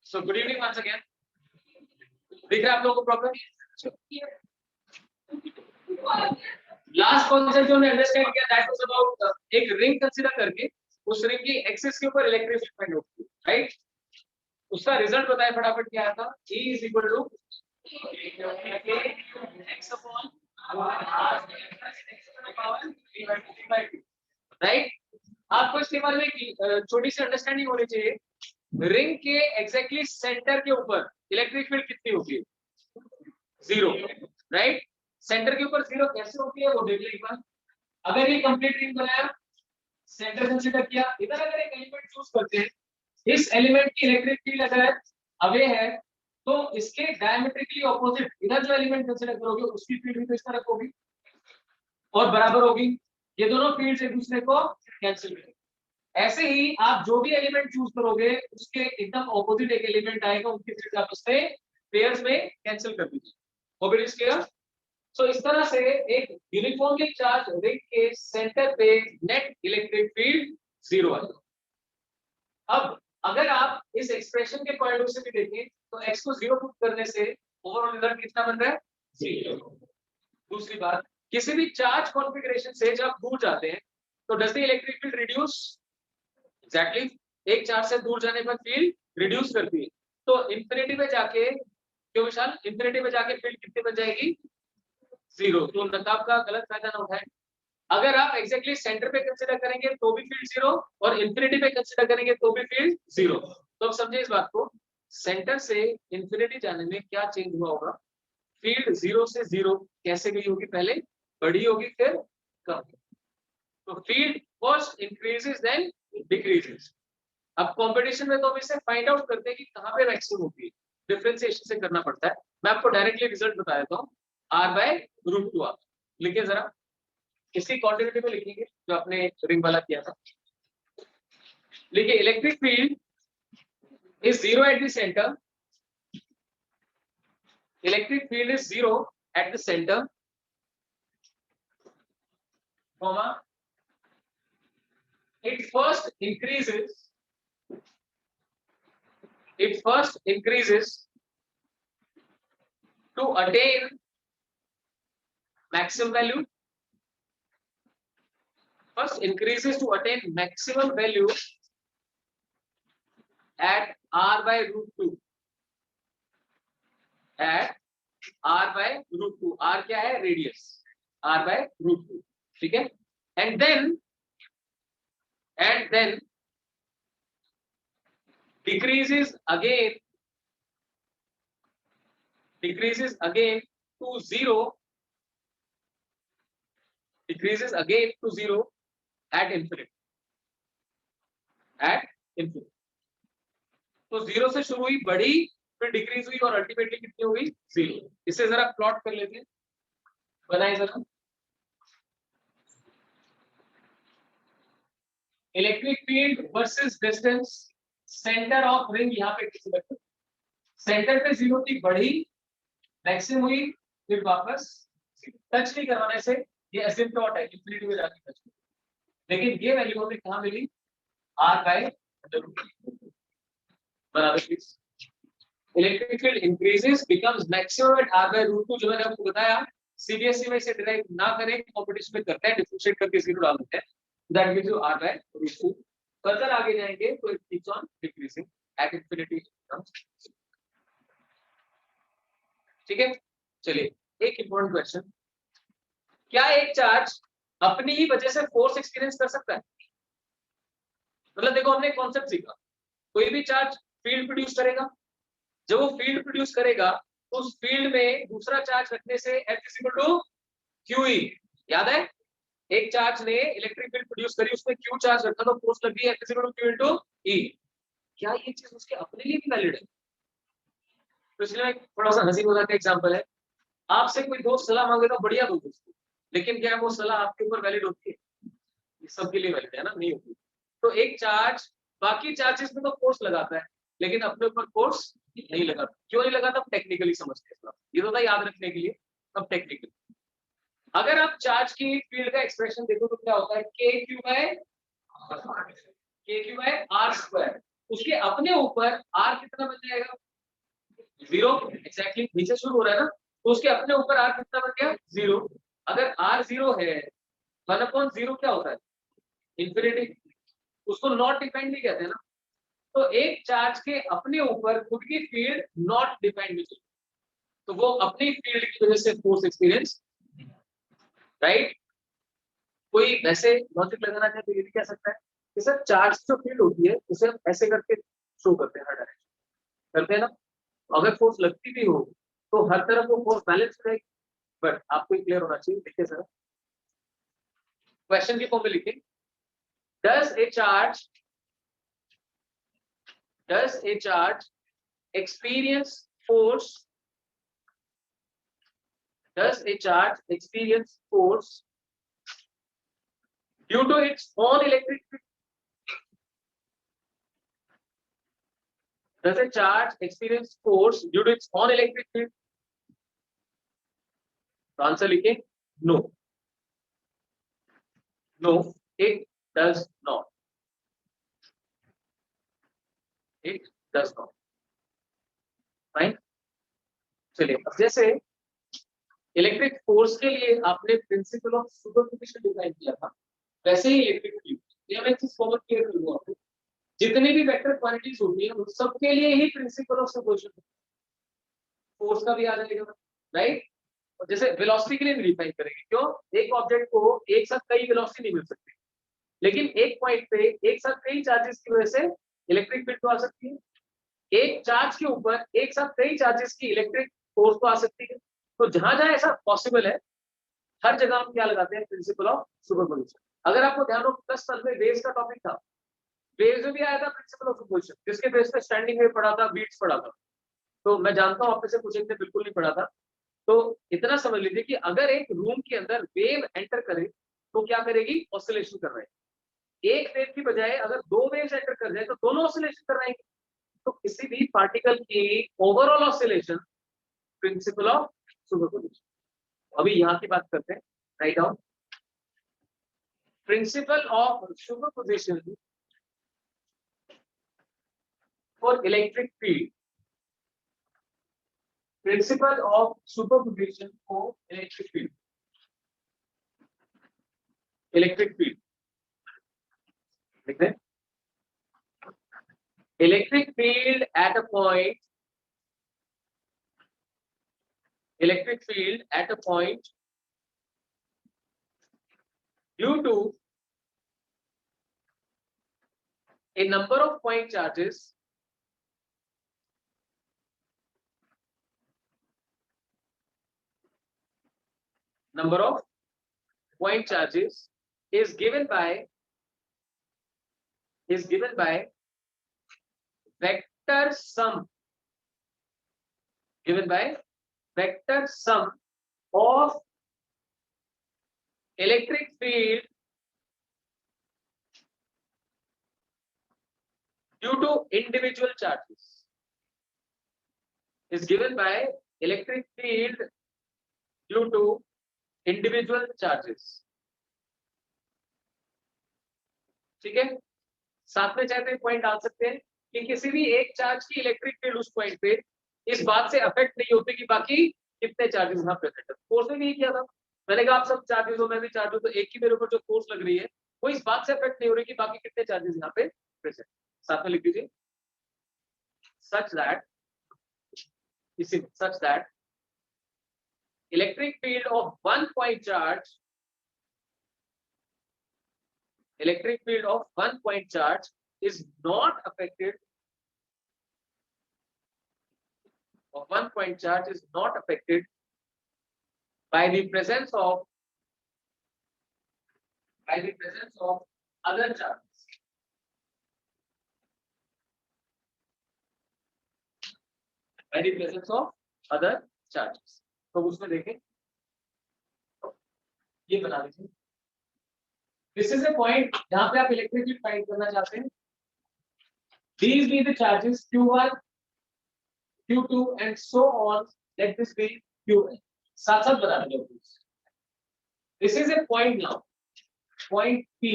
सो good evening once again. दिख रहा है आप लोगों को प्रॉपर? लास्ट कॉन्सेप्ट जो हमने अंडरस्टैंड किया दैट वाज अबाउट एक रिंग कंसीडर करके उस रिंग की एक्सिस के ऊपर इलेक्ट्रिक फील्ड फाइंड आउट किया, राइट? उसका रिजल्ट बताया फटाफट क्या आता? E is equal to x upon right? आपको इसके बारे में छोटी सी अंडरस्टैंडिंग होनी चाहिए। रिंग के एग्जैक्टली सेंटर के ऊपर इलेक्ट्रिक फील्ड कितनी होती है? 0, राइट? सेंटर के ऊपर 0 कैसे होती है वो देख ले एक बार। अगर ये कंप्लीट रिंग बनाया, सेंटर कंसीडर किया, इधर अगर एक एलिमेंट चूज करते हैं, इस एलिमेंट की इलेक्ट्रिक फील्ड अगर अवे है तो इसके डायमेट्रिकली ऑपोजिट इधर जो एलिमेंट कंसीडर करोगे उसकी फील्ड भी तो इस तरफ होगी और बराबर होगी। ये दोनों फील्ड्स एक दूसरे को कैंसिल करेंगे। ऐसे ही आप जो भी एलिमेंट चूज करोगे उसके एकदम ऑपोजिट एक एलिमेंट आएगा, उनकी फील्ड आपस में पेयर्स में कैंसिल कर दीजिए। Hope it is clear? So इस तरह से एक यूनिफॉर्मली चार्ज रिंग के सेंटर पे नेट इलेक्ट्रिक फील्ड 0 आएगा। अब अगर आप इस एक्सप्रेशन के पॉइंट ऑफ व्यू से भी देखें तो x को 0 पुट करने से ओवरऑल रिजल्ट कितना बन रहा है? 0। दूसरी बात, किसी भी चार्ज कॉन्फ़िगरेशन से जब दूर जाते हैं तो does the electric field reduce? Exactly, एक चार्ज से दूर जाने पर फील्ड रिड्यूस करती है। तो इंफिनिटी पे जाके, क्यों विशाल, इंफिनिटी पे जाके फील्ड कितनी बन जाएगी? 0। तो नकाब का गलत फायदा ना उठाएं। अगर आप एग्जैक्टली सेंटर पे कंसीडर करेंगे तो भी फील्ड 0 और इंफिनिटी पे कंसीडर करेंगे तो भी फील्ड 0। तो अब समझिए इस बात को, सेंटर से इंफिनिटी जाने में क्या चेंज हुआ होगा? फील्ड 0 से 0 कैसे गई होगी? पहले बड़ी होगी फिर कम। तो field first increases then decreases. अब कंपटीशन में तो हम इसे फाइंड आउट करते हैं कि कहां पे मैक्सिमम होगी, डिफरेंशिएशन से करना पड़ता है। मैं आपको डायरेक्टली रिजल्ट बता देता हूं, r/√2। आप लिखिए जरा, किसी क्वांटिटी में लिखेंगे जो आपने रिंग वाला किया था। लिखिए electric field is 0 at the center. Electric field is 0 at the center, comma, it first increases to attain maximum value. First increases to attain maximum value at r/√2. At r/√2. r क्या है? Radius. r/√2, ठीक है? And then decreases again to 0. Decreases again to 0 at infinity. तो 0 से शुरू हुई, बढ़ी, फिर डिक्रीज हुई और अल्टीमेटली कितनी हुई? 0। इसे जरा प्लॉट कर लेते हैं, बनाइए जरा। Electric field versus distance, centre of ring यहाँ पे किसी रखते, सेंटर पे 0 थी, बढ़ी, मैक्सिमम हुई, फिर वापस टच नहीं करवाने से ये एसिम्प्टोट है, इंफिनिटी में जाके टच। लेकिन ये वैल्यू हमें कहाँ मिली? r/√2 बराबर please. Electric field increases becomes maximum at r/√2। जो मैंने आपको बताया, सीबीएसई में इसे डिराइव ना करें, कंपटीशन में करते हैं, डिफरेंशिएट करके 0 डाल देते हैं, that gives you r/√2। Further आगे जाएंगे तो it keeps on decreasing at infinity. ठीक है, चलिए एक इंपॉर्टेंट क्वेश्चन, क्या एक चार्ज अपनी ही वजह से फोर्स एक्सपीरियंस कर सकता है? मतलब देखो, हमने कॉन्सेप्ट सीखा, कोई भी चार्ज फील्ड प्रोड्यूस करेगा, जब वो फील्ड प्रोड्यूस करेगा तो उस फील्ड में दूसरा चार्ज रखने से F=QE। याद है, एक चार्ज ने इलेक्ट्रिक फील्ड प्रोड्यूस करी, उसमें Q चार्ज रखा तो फोर्स लगी F=Q/E। क्या ये चीज उसके अपने लिए भी वैलिड है? तो इसलिए थोड़ा सा हंसी मजाक का एग्जांपल है, आपसे कोई दोस्त सलाह मांगेगा, बढ़िया दो दोस्त, लेकिन क्या वो सलाह आपके ऊपर वैलिड होती है? सबके लिए वैलिड है ना? नहीं होती। तो एक चार्ज बाकी चार्जेस में तो फोर्स लगाता है, लेकिन अपने ऊपर फोर्स नहीं लगाता। क्यों नहीं लगाता? टेक्निकली समझते हैं, ये तो था याद रखने के लिए। अब टेक्निकली, अगर आप चार्ज की फील्ड का एक्सप्रेशन देखो तो क्या होता है? KQ/R। k क्यू है r स्क्वायर, उसके अपने ऊपर r कितना बन जाएगा 0, एग्जैक्टली नीचे शुरू हो रहा है ना, तो उसके अपने ऊपर r कितना बन गया 0। अगर r 0 है 1/0 क्या होता है इंफिनिटी, उसको नॉट डिपेंड नहीं कहते ना। तो एक चार्ज के अपने ऊपर खुद की फील्ड नॉट डिपेंड नहीं, तो वो अपनी फील्ड की वजह से फोर्स एक्सपीरियंस, राइट। कोई वैसे लॉजिक लगाना चाहे तो ये भी कह सकता है कि सर चार्ज जो फील्ड होती है उसे हम ऐसे करके शो करते हैं हर डायरेक्शन करते हैं ना, तो अगर फोर्स लगती भी हो तो हर तरफ वो फोर्स बैलेंस रहेगी। बट आपको क्लियर होना चाहिए, देखिए सर क्वेश्चन की फॉर्म में लिखिए, does a charge experience force, does a charge experience force due to its own electric field? Does a charge experience force due to its own electric field? तो answer लिखिए no, no it does not, it does not, fine. चलिए अब जैसे electric force के लिए आपने principle of superposition define किया था, वैसे ही इलेक्ट्रिक फील्ड, ये मैं चीज फॉलो क्लियर कर दूं आपको, जितनी भी वेक्टर क्वांटिटीज होती है उन सब के लिए ही प्रिंसिपल ऑफ सुपरपोजिशन फोर्स का भी आ जाएगा, राइट। और जैसे वेलोसिटी के लिए डिफाइन करेंगे, क्यों, एक ऑब्जेक्ट को एक साथ कई वेलोसिटी नहीं मिल सकती, लेकिन एक पॉइंट पे एक साथ कई चार्जेस की वजह से इलेक्ट्रिक फील्ड तो आ सकती है, एक चार्ज के ऊपर एक साथ कई चार्जेस की इलेक्ट्रिक फोर्स तो आ सकती है। तो जहां जहां ऐसा पॉसिबल है हर जगह हम क्या लगाते हैं प्रिंसिपल ऑफ सुपरपोजिशन। अगर आपको ध्यान हो 10 साल में वेव्स का टॉपिक था, वेव्स में भी आया था प्रिंसिपल ऑफ सुपरपोजिशन, जिसके बेस पे स्टैंडिंग वेव पढ़ा था, बीट्स पढ़ा था। तो मैं जानता हूं आप में से कुछ एक ने बिल्कुल नहीं पढ़ा था, तो इतना समझ लीजिए कि अगर एक रूम के अंदर वेव एंटर करे तो क्या करेगी, ऑसिलेशन कर रहे हैं। एक वेव की बजाय अगर दो वेव्स एंटर कर जाए तो दोनों ऑसिलेशन कर रहे हैं। तो किसी भी पार्टिकल की overall oscillation principle of superposition. अभी यहाँ की बात करते हैं, write down principle of superposition for electric field, principle of superposition for electric field, electric field देखते हैं, electric field at a point, electric field at a point due to a number of point charges is given by vector sum, given by vector sum of electric field due to individual charges, is given by electric field due to individual charges। ठीक है, साथ में चाहते हैं point डाल सकते हैं कि किसी भी एक चार्ज की इलेक्ट्रिक फील्ड उस पॉइंट पे इस बात से अफेक्ट नहीं होती कि बाकी कितने चार्जेस यहाँ प्रेजेंट है। फोर्स में भी किया था, मैंने कहा आप सब चार्जेस हो, मैं भी चार्ज हूं, तो एक ही मेरे ऊपर जो फोर्स लग रही है वो इस बात से अफेक्ट नहीं हो रही कि बाकी कितने चार्जेस यहाँ पे प्रेजेंट। साथ में लिख दीजिए such that electric field of one point charge, electric field of one point charge is not affected, of one point charge is not affected by the presence of other charges, by the presence of other charges। तो उसमें देखें, ये बना लीजिए, this is a point जहां पे आप electric field find करना चाहते हैं। These be the charges Q1, Q2 and so on, let this be Qn। साथ साथ बना लीजिए। This is a point now, point P,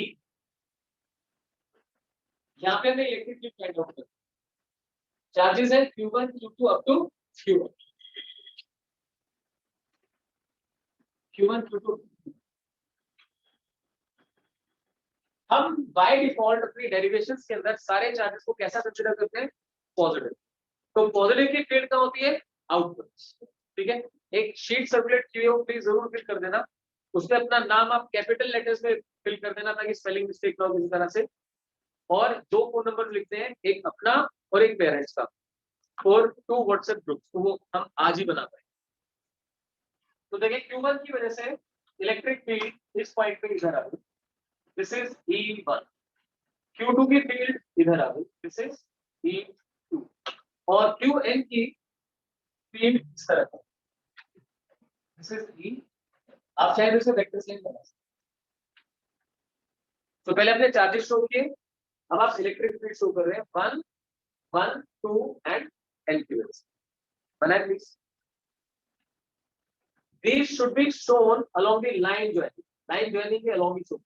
यहाँ पे हमने इलेक्ट्रिक फील्ड फाइंड आउट कर, चार्जेस है Q1 Q2 up to Q1, Q1 Q2। हम बाय डिफॉल्ट अपनी डेरिवेशंस के अंदर सारे चार्जेस को कैसा कंसीडर करते हैं, पॉजिटिव। तो पॉजिटिव की फील्ड क्या होती है, आउटपुट। ठीक है, एक शीट सर्कुलेट की हो प्लीज जरूर फिल कर देना, उसमें अपना नाम आप कैपिटल लेटर्स में फिल कर देना ताकि स्पेलिंग मिस्टेक ना हो किसी तरह से। और 2 फोन नंबर लिखते हैं, एक अपना और एक पेरेंट्स का, और 2 व्हाट्सएप ग्रुप्स, तो वो हम आज ही बना पाए। तो देखिए Q1 की वजह से इलेक्ट्रिक फील्ड इस पॉइंट पे इधर आ गई, दिस इज E1। Q2 की फील्ड इधर आ गई, दिस इज E2। और Qn की फील्ड इस तरह है, दिस इज E। आप चाहे तो इसे वेक्टर से बना सकते। तो पहले अपने चार्जेस शो किए, अब आप इलेक्ट्रिक फील्ड शो कर रहे हैं 1 1 2 एंड L की वजह से। बनाए please. These should be shown along the line joining, line joining के along ही show।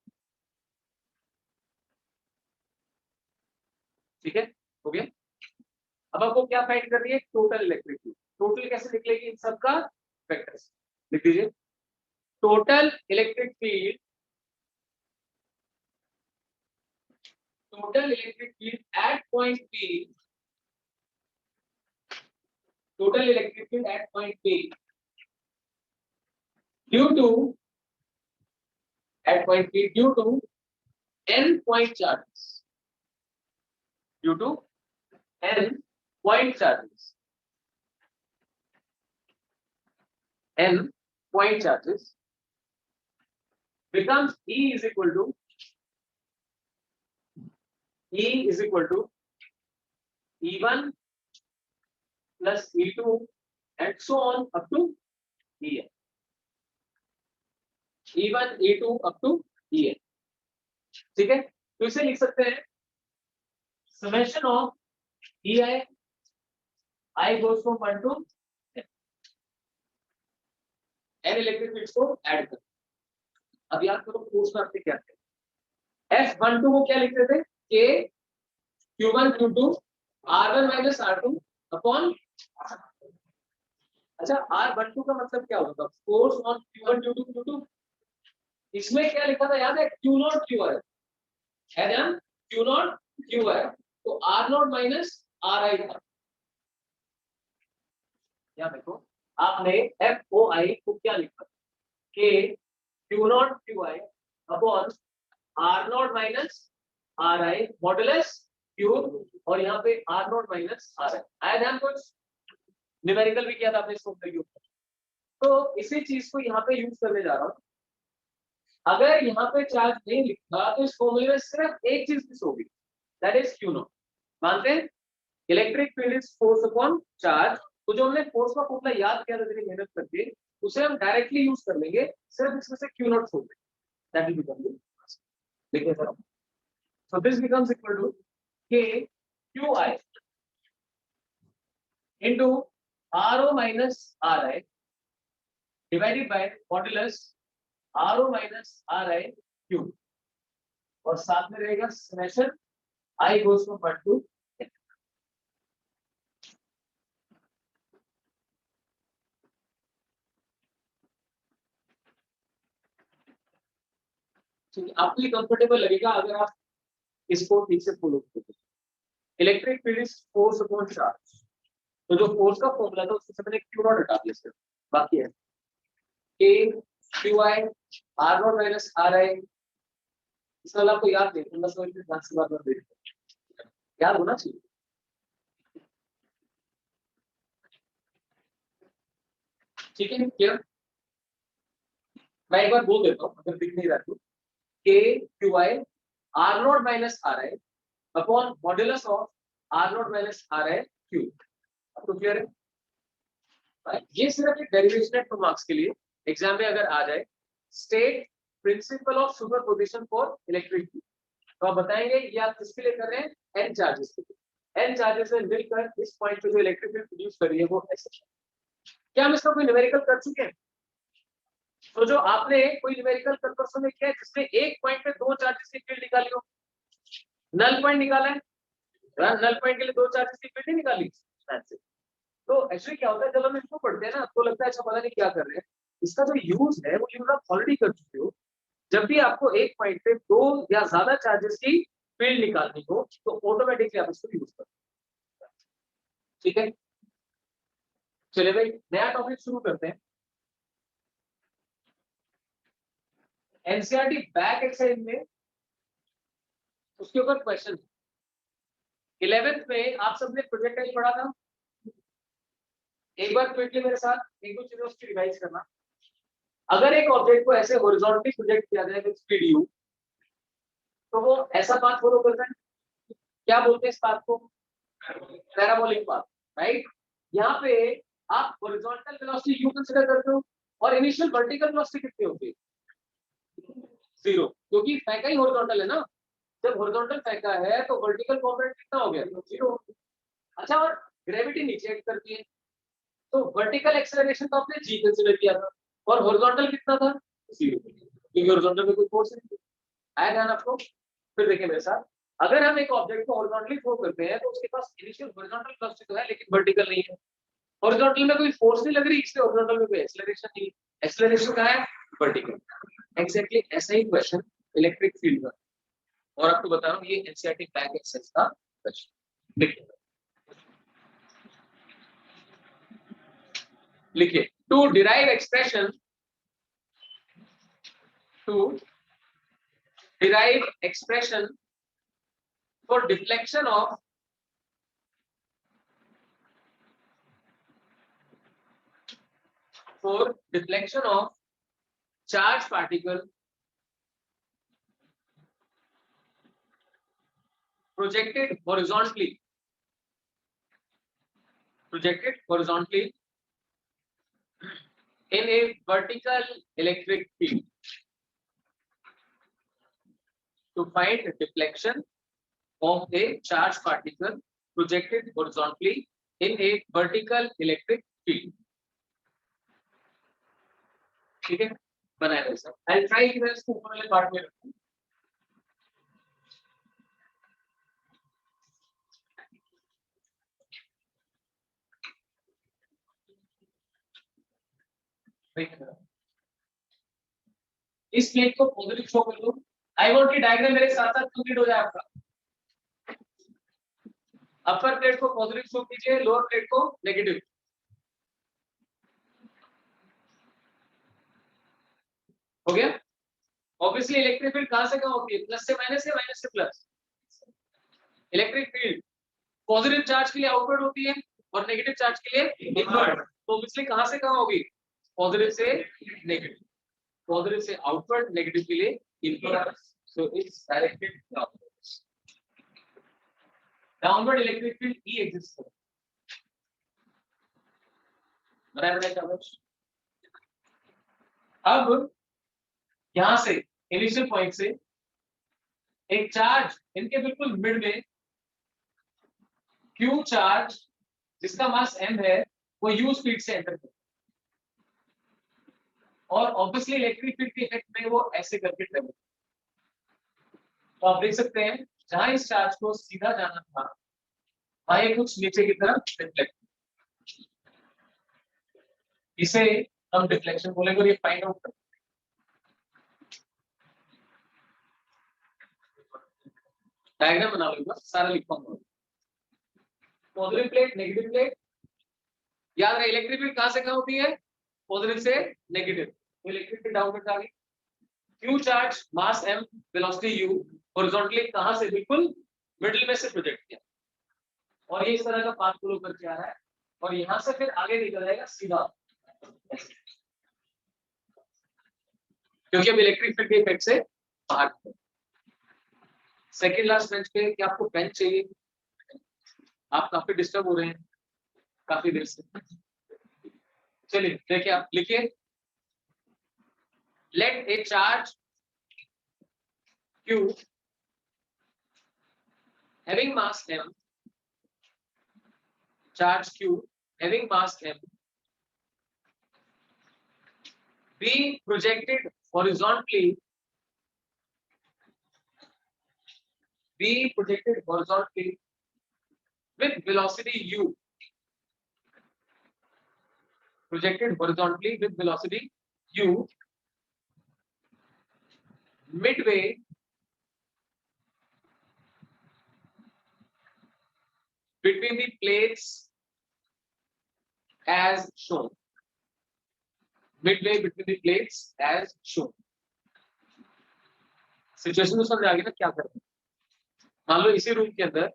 ठीक है, हो गया। अब आपको क्या फाइंड करनी है, टोटल इलेक्ट्रिक फील्ड। टोटल कैसे निकलेगी इन सबका, वेक्टर से लिख दीजिए। Total electric field, total electric field at point P, total electric field at point P due to, at point P due to n point charges, due to n point charges, n point charges becomes E is equal to E1 plus E2 and so on up to En, E1 E2 up to En। ठीक है, तो इसे लिख सकते हैं summation of EI, I goes from 1 to n electric fields को add कर। अब याद करो फोर्स में आपने क्या किया, F12 को क्या लिखते थे, K Q1 Q2 R1 minus R2 upon, अच्छा R12 का मतलब क्या होता था, force on Q1 Q2 Q2। इसमें क्या लिखा था याद है, Q0 Qi है ना, Q0 Qi, तो R0 माइनस Ri था। यहाँ देखो आपने FOI को क्या लिखा, K Q0 Qi upon R0 minus Ri modulus Q, और यहाँ पे R0 माइनस Ri आया ध्यान, कुछ न्यूमेरिकल भी किया था आपने इसको यूज। तो इसी चीज को यहाँ पे यूज करने जा रहा हूँ। अगर यहाँ पे चार्ज नहीं लिखा तो इस फॉर्मूले में सिर्फ एक चीज मिस होगी, दैट इज Q0। मानते हैं electric field is force upon charge, तो जो हमने फोर्स का फॉर्मूला याद किया था तेरी मेहनत करके, उसे हम डायरेक्टली यूज कर लेंगे, सिर्फ इसमें से Q0 छोड़ देंगे, दैट विल बिकम, देखिए sir, so this becomes equal to K Qi into RO minus Ri divided by modulus RO minus Ri Q, और साथ में रहेगा summation I goes from 1 to n। ठीक है, आपको ये कंफर्टेबल लगेगा अगर आप इसको ठीक से फॉलो करोगे। Electric field is force upon charge, तो जो फोर्स का फॉर्मूला था उससे मैंने Q नॉट हटा दिया, सिर्फ बाकी है K Qi R0 minus Ri। इस वाला आपको याद नहीं, 1500 के ध्यान से बार-बार देखो, याद होना चाहिए। ठीक है, क्लियर। मैं एक बार बोल देता हूँ अगर दिख नहीं रहा तो, K Qi R0 minus Ri upon modulus of R0 minus Ri Q। अब तो क्लियर है, ये सिर्फ एक डेरिवेशन है 2 मार्क्स के लिए, एग्जाम में अगर आ जाए, state principle of superposition for electric field, तो आप बताएंगे ये आप किसके लिए कर रहे हैं, n चार्जेस के लिए। n चार्जेस में मिलकर इस पॉइंट पे जो इलेक्ट्रिक फील्ड प्रोड्यूस कर रही है वो ऐसे। क्या हम इसका कोई न्यूमेरिकल कर चुके हैं, तो जो आपने कोई न्यूमेरिकल पर्पस में किया है जिसमें एक पॉइंट पे 2 चार्जेस की फील्ड निकाली हो, नल पॉइंट निकाला है, नल पॉइंट के लिए दो चार्जेस की फील्ड निकाली। तो एक्चुअली क्या होता है जब हम इसको पढ़ते हैं ना तो लगता है अच्छा पता नहीं क्या कर रहे हैं, इसका जो यूज है वो यूज आप ऑलरेडी कर चुके हो। जब भी आपको एक पॉइंट पे दो या ज्यादा चार्जेस की फील्ड निकालनी हो तो ऑटोमेटिकली आप इसको यूज करते हैं। ठीक है, चलिए भाई नया टॉपिक शुरू करते हैं। एनसीईआरटी बैक एक्सरसाइज में उसके ऊपर क्वेश्चन 11th में आप सबने प्रोजेक्टाइल पढ़ा था। एक बार क्विकली मेरे साथ एक दो चीजों की रिवाइज करना। अगर एक ऑब्जेक्ट को ऐसे हॉरिजॉन्टली प्रोजेक्ट किया जाए विद स्पीड यू तो वो ऐसा पाथ फॉलो करता है, क्या बोलते हैं इस पाथ को? Parabolic path, right. यहाँ पे आप हॉरिजॉन्टल वेलोसिटी u कंसीडर करते हो और इनिशियल वर्टिकल वेलोसिटी कितनी होती है? 0, क्योंकि फेंका ही हॉरिजॉन्टल है ना। जब हॉरिजॉन्टल फेंका है तो वर्टिकल कंपोनेंट कितना हो गया? 0। अच्छा, और ग्रेविटी नीचे एक्ट करती है तो वर्टिकल एक्सेलरेशन तो आपने g कंसीडर किया था और हॉरिजॉन्टल कितना था? 0, क्योंकि हॉरिजॉन्टल में कोई फोर्स नहीं। आया ध्यान आपको? फिर देखिए मेरे साथ, अगर हम एक ऑब्जेक्ट को हॉरिजॉन्टली थ्रो करते हैं तो उसके पास इनिशियल हॉरिजॉन्टल वेलोसिटी तो है लेकिन वर्टिकल नहीं है। हॉरिजॉन्टल में कोई फोर्स नहीं लग रही इसलिए हॉरिजॉन्टल में कोई एक्सेलरेशन नहीं। एक्सेलरेशन कहाँ है? वर्टिकल। एग्जैक्टली ऐसा ही क्वेश्चन इलेक्ट्रिक फील्ड का, और आपको बता रहा हूँ ये एनसीईआरटी बैक एक्सरसाइज का क्वेश्चन। देखिए लिखिए, to derive expression for deflection of charge particle projected horizontally in a vertical electric field. To find the deflection of a charged particle projected horizontally in a vertical electric field. ठीक है, बनाया sir. I'll try कि मैं इसको ऊपर वाले part में रखूं। इस प्लेट को पॉजिटिव शो कर दो। आई वांट की डायग्राम मेरे साथ साथ कंप्लीट हो जाए आपका। अपर प्लेट को पॉजिटिव शो कीजिए, लोअर प्लेट को नेगेटिव। हो गया? ऑब्वियसली इलेक्ट्रिक फील्ड कहां से कहां होती है? प्लस से माइनस या माइनस से plus. Electric field positive charge के लिए आउटवर्ड होती है और नेगेटिव चार्ज के लिए इनवर्ड। तो ऑब्वियसली कहां से कहां होगी? पॉजिटिव से नेगेटिव, पॉजिटिव से आउटवर्ड, नेगेटिव के लिए inward. So it's directed downwards. Downward electric field E exist करता है, बराबर है। अब यहां से इनिशियल पॉइंट से एक चार्ज इनके बिल्कुल मिड में क्यू चार्ज जिसका मास m है वो u स्पीड से एंटर करता है और ऑब्वियसली इलेक्ट्रिक फील्ड के इफेक्ट में वो ऐसे करके ट्रेवल। तो आप देख सकते हैं जहां इस चार्ज को सीधा जाना था वहां ये कुछ नीचे की तरफ रिफ्लेक्ट, इसे हम डिफ्लेक्शन बोलेंगे और ये फाइंड आउट करते हैं। डायग्राम बना लो, सारा लिखूंगा। पॉजिटिव प्लेट, नेगेटिव प्लेट, याद रहे इलेक्ट्रिक फील्ड कहां से कहां होती है? पॉजिटिव से नेगेटिव। तो इलेक्ट्रिक फील्ड डाउनवर्ड आ गई। क्यू चार्ज मास m वेलोसिटी u हॉरिजॉन्टली कहां से? बिल्कुल मिडिल में से प्रोजेक्ट किया और ये इस तरह का पाथ फॉलो करके आ रहा है और यहां से फिर आगे निकल जाएगा सीधा, क्योंकि अब इलेक्ट्रिक फील्ड के इफेक्ट से बाहर। सेकंड लास्ट बेंच पे क्या आपको पेन चाहिए? आप काफी डिस्टर्ब हो रहे हैं काफी देर से। चलिए देखिए, आप लिखिए, let a charge q having mass m, charge q having mass m be projected horizontally be projected horizontally with velocity u, projected horizontally with velocity u midway between the plates as shown, midway between the plates as shown. Situation तो समझ आ गई ना क्या करना है। मान लो इसी room के अंदर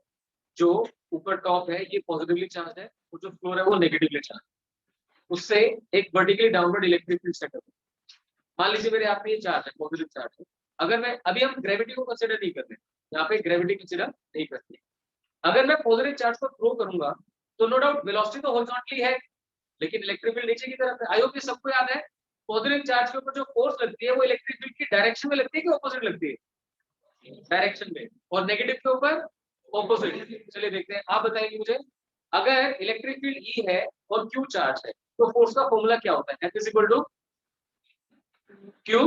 जो ऊपर टॉप है ये पॉजिटिवली चार्ज है और जो फ्लोर है वो नेगेटिवली चार्ज, उससे एक vertically downward electric field set होता है। मान लीजिए मेरे हाथ में ये चार्ज है, पॉजिटिव चार्ज है। अगर मैं अभी हम ग्रेविटी को कंसीडर नहीं करते, यहाँ पे ग्रेविटी कंसीडर नहीं करते। अगर मैं पॉजिटिव चार्ज को थ्रो करूंगा तो नो डाउट वेलोसिटी तो हॉरिजॉन्टली है, लेकिन इलेक्ट्रिक फील्ड नीचे की तरफ है। आई होप ये सबको याद है। पॉजिटिव चार्ज के ऊपर जो फोर्स लगती है वो इलेक्ट्रिक फील्ड की डायरेक्शन में लगती है कि ऑपोजिट लगती है? डायरेक्शन में। और नेगेटिव के ऊपर ऑपोजिट। चलिए देखते हैं, आप बताएंगे मुझे। अगर इलेक्ट्रिक फील्ड ई है और क्यू चार्ज है तो फोर्स का फॉर्मूला क्या होता है? F is equal to Q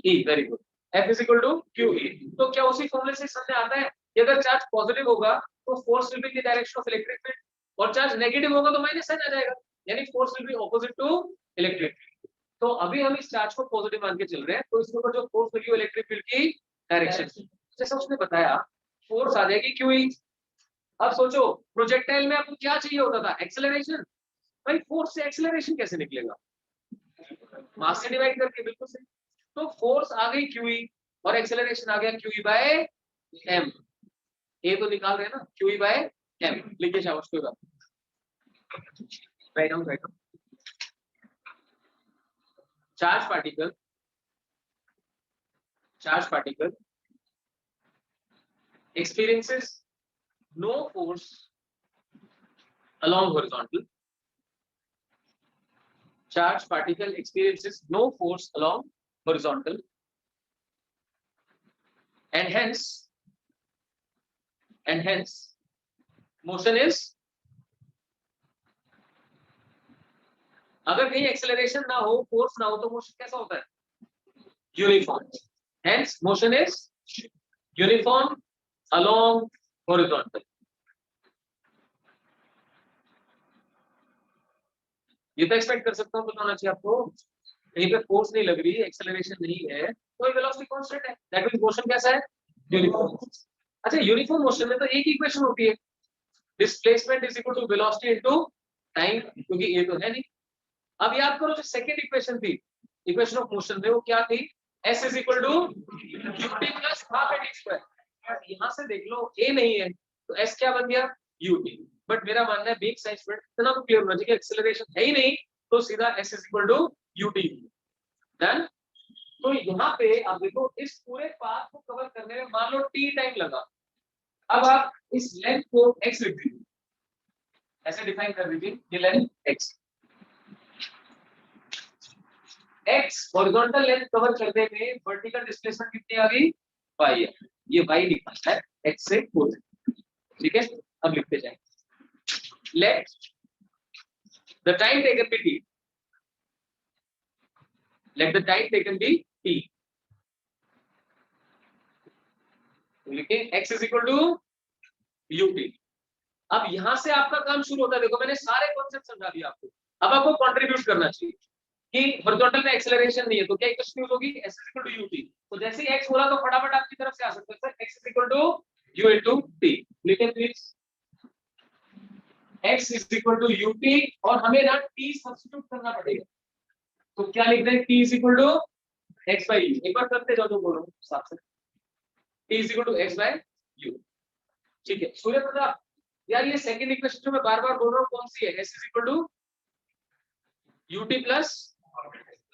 E. Very good, F is equal to Q E. तो क्या उसी फॉर्मूले से समझ आता है कि अगर चार्ज पॉजिटिव होगा तो force will be in the direction of electric field, और चार्ज नेगेटिव होगा तो माइनस साइन आ जाएगा, यानी force will be opposite to electric field. तो अभी हम इस चार्ज को पॉजिटिव मान के चल रहे हैं, तो इसके ऊपर जो फोर्स लगी वो इलेक्ट्रिक फील्ड की डायरेक्शन, जैसा उसने बताया फोर्स आ जाएगी क्यू ई। अब सोचो प्रोजेक्टाइल में आपको क्या चाहिए होता था? एक्सेलरेशन। भाई फोर्स से एक्सेलरेशन कैसे निकलेगा? मास से डिवाइड करके, बिल्कुल सही। तो फोर्स आ गई क्यू ई और एक्सेलरेशन आ गया क्यू ई बाय एम। ए तो निकाल रहे हैं ना, क्यू ई बाय एम। लिखिए शाबाश, कोई बात नहीं। Write down, write down. Charge particle experiences no force along horizontal. Charged particle experiences no force along horizontal, and hence motion is, अगर कहीं एक्सेलरेशन ना हो, फोर्स ना हो, तो मोशन कैसा होता है? Uniform. Hence motion is uniform along horizontal. ये तो एक्सपेक्ट कर सकता हूँ, पता होना चाहिए आपको। कहीं पे फोर्स नहीं लग रही, एक्सेलरेशन नहीं है, तो वेलोसिटी कांस्टेंट है, दैट मींस मोशन कैसा है? यूनिफॉर्म। अच्छा, यूनिफॉर्म मोशन में तो एक इक्वेशन होती है, displacement is equal to velocity into time, क्योंकि ये तो है नहीं। अब याद करो जो सेकंड इक्वेशन थी, इक्वेशन ऑफ मोशन में, वो क्या थी? S is equal to ut plus half at square. यहाँ से देख लो a नहीं है तो s क्या बन गया? ut। बट मेरा मानना है बीइंग साइंस स्टूडेंट इतना तो क्लियर होना चाहिए कि एक्सेलरेशन है ही नहीं, तो सीधा s is equal to ut। Done. तो यहाँ पे आप देखो, इस पूरे पाथ को कवर करने में मान लो t टाइम लगा। अब आप इस लेंथ को x लिख दीजिए, ऐसे डिफाइन कर दीजिए, ये length x। x horizontal length cover करने में वर्टिकल डिस्प्लेसमेंट कितनी आ गई? y है। ये y लिखना है x से खोल, ठीक है? अब लिखते जाएंगे। Let the time taken be t, let the time taken be t। लिखें x is equal to ut। अब यहां से आपका काम शुरू होता है। देखो मैंने सारे कॉन्सेप्ट समझा दिया आपको, अब आपको कंट्रीब्यूट करना चाहिए कि हॉरिजॉन्टल में एक्सेलरेशन नहीं है तो क्या इक्वेशन यूज होगी? s is equal to ut। तो जैसे ही x बोला तो फटाफट आपकी तरफ से आ सकते हैं sir, x is equal to u into t। लिखें please, x is equal to ut, और हमें ना t सब्स्टिट्यूट करना पड़ेगा। तो क्या लिख रहे हैं? t is equal to x by u। एक बार करते जाओ जो बोल रहा हूं साफ से, t is equal to x by u। ठीक है सूर्य प्रताप, यार ये सेकंड इक्वेशन जो मैं बार-बार बोल रहा हूं कौन सी है? s is equal to ut plus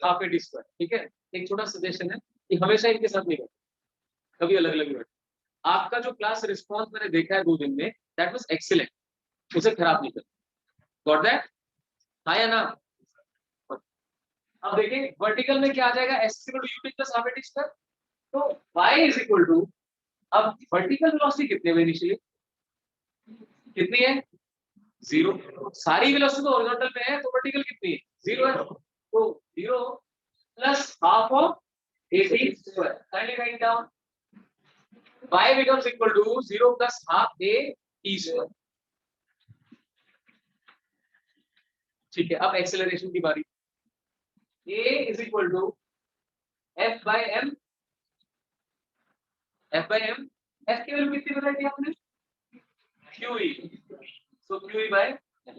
half at square. ठीक है, एक छोटा सजेशन है कि हमेशा इनके साथ नहीं करना, कभी अलग-अलग बैठ। आपका जो क्लास रिस्पांस मैंने देखा है 2 दिन में, दैट वाज एक्सीलेंट, उसे खराब नहीं करना। Got that? हाँ या ना? अब देखिए वर्टिकल में क्या आ जाएगा? s equal to ut plus half at square. तो y इज इक्वल टू, अब वर्टिकल वेलोसिटी कितनी है इनिशियली? कितनी है? 0। सारी वेलोसिटी तो हॉरिजॉन्टल पे है, तो वर्टिकल कितनी है? 0 है। तो 0 plus half of at square. Kindly write down. y becomes equal to 0 plus half a t square. ठीक है, अब एक्सेलरेशन की बारी। a is equal to f by m, f by m, f की वैल्यू कितनी बताई थी आपने? qe, so qe by m।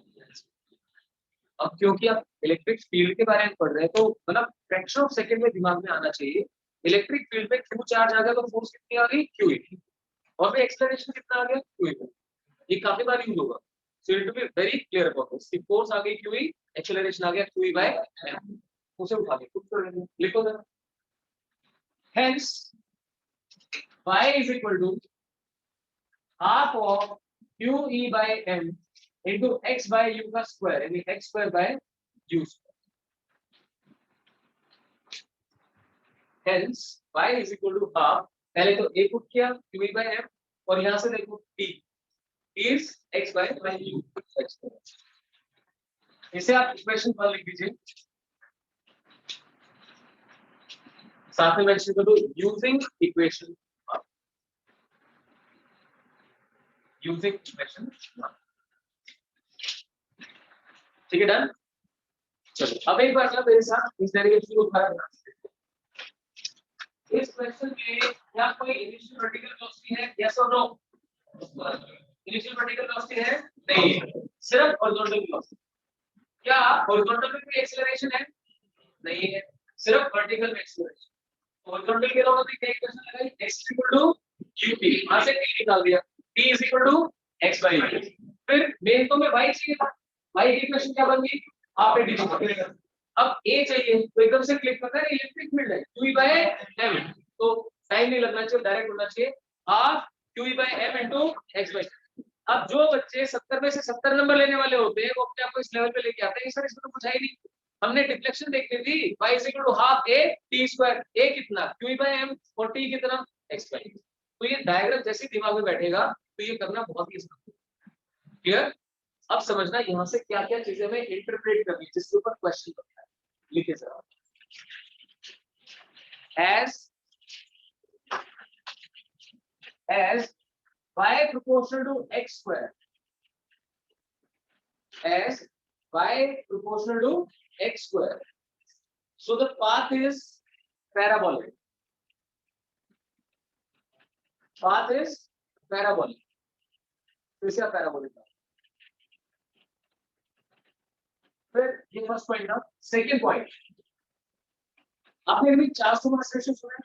अब क्योंकि आप इलेक्ट्रिक फील्ड के बारे में पढ़ रहे हैं तो मतलब फ्रैक्शन ऑफ सेकंड में दिमाग में आना चाहिए, इलेक्ट्रिक फील्ड में क्यू चार्ज आ गया तो फोर्स कितनी आ गई? qe, और फिर एक्सेलरेशन कितना आ गया? qe। ये काफी बार यूज होगा, so you to be very clear about this. कि फोर्स आ गई qe, एक्सेलरेशन आ गया qe by m, उसे उठा के कुछ कर लेंगे, लिखो जरा। Hence y is equal to half of qe by m into x by u का स्क्वायर, यानी x square by u square। Hence y is equal to half, पहले तो a पुट किया qe by m, और यहां से देखो t is x by u। इसे आप इक्वेशन 1 लिख दीजिए, साथ में मेंशन कर दो यूजिंग इक्वेशन, यूजिंग इक्वेशन। ठीक है, डन। चलो अब एक बार मेरे साथ इस डेरिवेशन को उठाना। इस क्वेश्चन में क्या कोई इनिशियल वर्टिकल वेलोसिटी है? यस और नो? इनिशियल वर्टिकल वेलोसिटी है? नहीं, सिर्फ हॉरिजॉन्टल वेलोसिटी। क्या हॉरिजॉन्टल में कोई एक्सेलरेशन है? नहीं है, सिर्फ वर्टिकल में एक्सेलरेशन। हॉरिजॉन्टल के लिए हमने क्या इक्वेशन लगाई? x = ut, वहां से t निकाल दिया, t = x by u। फिर मेन तो में y चाहिए था, y की इक्वेशन क्या बन गई? आपने डी। अब a चाहिए तो एकदम से क्लिक करना है, इलेक्ट्रिक फील्ड है q by m, तो टाइम नहीं लगना चाहिए, डायरेक्ट होना चाहिए half q by m into x by। अब जो बच्चे 70 में से 70 नंबर लेने वाले होते हैं वो अपने आप को इस लेवल पे लेके आते हैं, सर इसमें तो कुछ है ही नहीं, हमने डिफ्लेक्शन देखनी थी, y = half a t square, a कितना q by m और t कितना x by। तो ये डायग्राम जैसे दिमाग में बैठेगा तो ये करना बहुत ही आसान है। क्लियर? अब समझना यहाँ से क्या क्या चीजें हमें इंटरप्रेट करनी है जिसके ऊपर क्वेश्चन बनता है। लिखे जरा, as y proportional to x square, as y proportional to x square, so the path is parabolic, path is parabolic, कैसे पैराबोलिक। फिर ये फर्स्ट पॉइंट था। सेकंड पॉइंट, आपने कभी चार्ज टू मास रेशियो सुना है?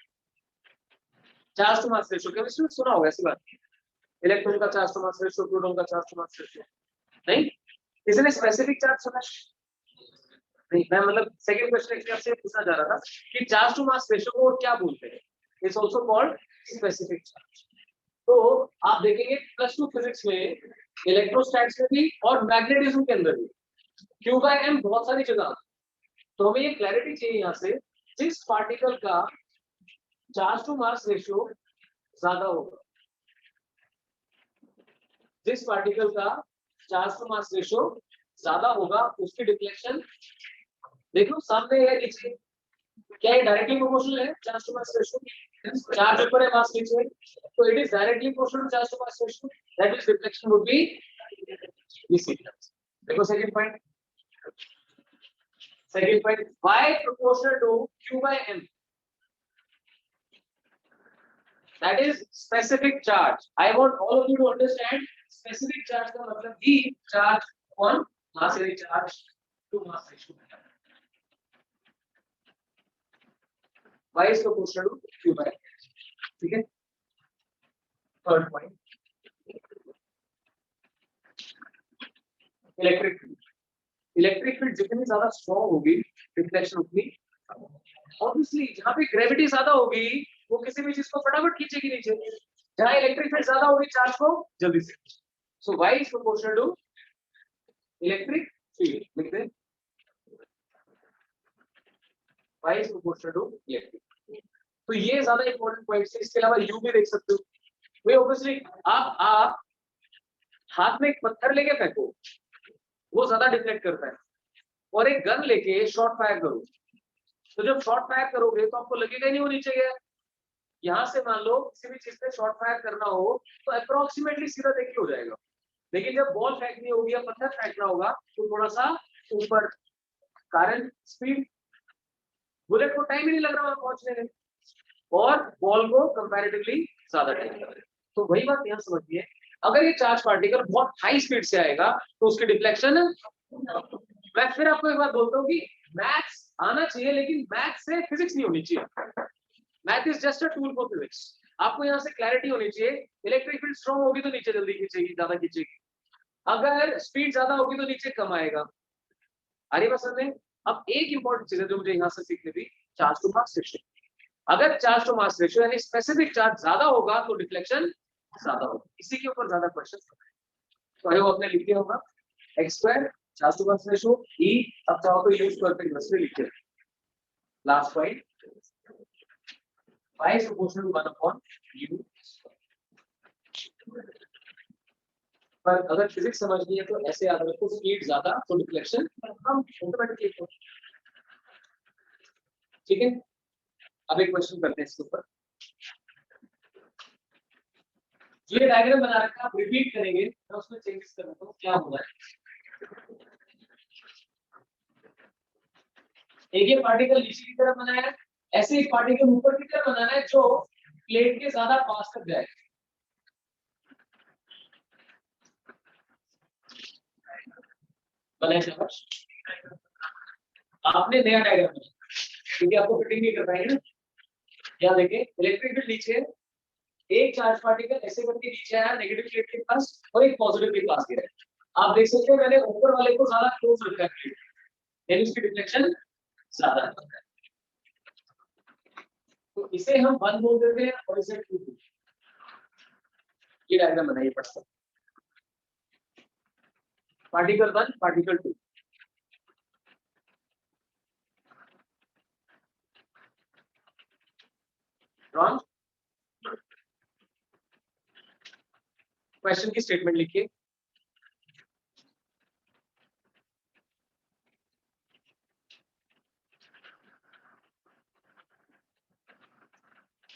Charge to mass ratio chemistry में सुना होगा, ऐसी बात नहीं। इलेक्ट्रॉन का charge to mass ratio, proton का चार्ज टू मास रेशियो, नहीं? इसने स्पेसिफिक चार्ज सुना नहीं? मैं मतलब सेकंड क्वेश्चन की आपसे पूछना जा रहा था कि चार्ज टू मास रेशियो को क्या बोलते हैं? It's also called specific charge. तो आप देखेंगे +2 फिजिक्स में, इलेक्ट्रोस्टैटिक्स में भी और मैग्नेटिज्म के अंदर भी q by m बहुत सारी जगह। तो हमें ये क्लैरिटी चाहिए यहाँ से, जिस पार्टिकल का चार्ज टू मास रेशियो ज्यादा होगा, जिस पार्टिकल का चार्ज टू मास रेशियो ज्यादा होगा उसकी डिफ्लेक्शन देखो सामने है, नीचे क्या ये डायरेक्टली प्रोपोर्शनल है charge to mass ratio? Charge ऊपर है, मास नीचे है, तो it is directly proportional to charge to mass ratio, that is deflection would be this. देखो second point, second point, y proportional to q by m, that is specific charge। I want all of you to understand specific charge का मतलब ही charge on mass यानी charge to mass ratio, y is proportional to q by m। ठीक है, third point, electric field. Electric field जितनी ज्यादा strong होगी reflection उतनी, obviously जहां पे ग्रेविटी ज्यादा होगी वो किसी भी चीज को फटाफट खींचेगी नीचे, जहां इलेक्ट्रिक फील्ड ज्यादा होगी चार्ज को जल्दी से। So y is proportional to electric field, लिख दें y is proportional to electric. तो ये ज्यादा इंपॉर्टेंट पॉइंट्स है। इसके अलावा u भी देख सकते हो, वे ऑब्वियसली आप हाथ में एक पत्थर लेके फेंको वो ज्यादा डिफ्लेक्ट करता है, और एक गन लेके शॉट फायर करो, तो जब शॉट फायर करोगे तो आपको लगेगा नहीं वो नीचे गया, यहाँ से मान लो किसी भी चीज पे शॉर्ट फायर करना हो तो अप्रोक्सीमेटली सीधा देख के हो जाएगा, लेकिन जब बॉल फेंकनी होगी या पत्थर फेंकना होगा तो थोड़ा सा ऊपर, कारण स्पीड, बुलेट को टाइम ही नहीं लग रहा वहां पहुंचने में और बॉल को कंपैरेटिवली ज्यादा टाइम लग रहा है। तो वही बात यहाँ समझिए, अगर ये चार्ज पार्टिकल बहुत हाई स्पीड से आएगा तो उसकी डिफ्लेक्शन, मैं फिर आपको एक बात बोलता हूँ कि मैथ्स आना चाहिए लेकिन मैथ्स से फिजिक्स नहीं होनी चाहिए। Math is just a tool for physics. आपको यहाँ से क्लैरिटी होनी चाहिए, इलेक्ट्रिक फील्ड स्ट्रॉन्ग होगी तो नीचे जल्दी खींचेगी, ज्यादा खींचेगी, अगर स्पीड ज्यादा होगी तो नीचे कम आएगा। अरे बस में अब एक इंपॉर्टेंट चीज है जो मुझे यहाँ से सीखनी थी, चार्ज टू मास रेशियो। अगर चार्ज टू मास रेशियो यानी स्पेसिफिक चार्ज ज्यादा होगा तो डिफ्लेक्शन ज्यादा होगा। इसी के ऊपर ज्यादा क्वेश्चन तो है वो आपने लिख दिया होगा, x square charge to mass ratio E, अब चाहो तो यू स्क्वायर पे इन्वर्सली लिखिए। Last point, y is proportional to 1 upon u। पर अगर फिजिक्स समझनी है तो ऐसे याद रखो, स्पीड ज्यादा तो डिफ्लेक्शन कम, ऑटोमेटिकली। ठीक है, अब एक क्वेश्चन करते हैं इसके ऊपर। जो ये डायग्राम बना रखा है आप रिपीट करेंगे, मैं उसमें चेंजेस कर देता हूं क्या हुआ है। एक ये पार्टिकल नीचे की तरफ बनाया है, ऐसे एक पार्टिकल ऊपर की तरफ बनाना है जो प्लेट के ज्यादा पास तक जाए। आपने नया डायग्राम बनाया क्योंकि आपको फिटिंग नहीं कर पाएंगे ना। यहाँ देखिए इलेक्ट्रिक फील्ड नीचे, एक चार्ज पार्टिकल ऐसे करके नीचे आया नेगेटिव प्लेट के पास और एक पॉजिटिव के पास गिरा। आप देख सकते हैं मैंने ऊपर वाले को ज्यादा क्लोज रखा है, यानी उसकी डिफ्लेक्शन ज्यादा है। तो इसे हम 1 बोल देते हैं और इसे 2। ये डायग्राम बनाइए पड़ता है, पार्टिकल 1 पार्टिकल 2। रॉन्ग, क्वेश्चन की स्टेटमेंट लिखिए।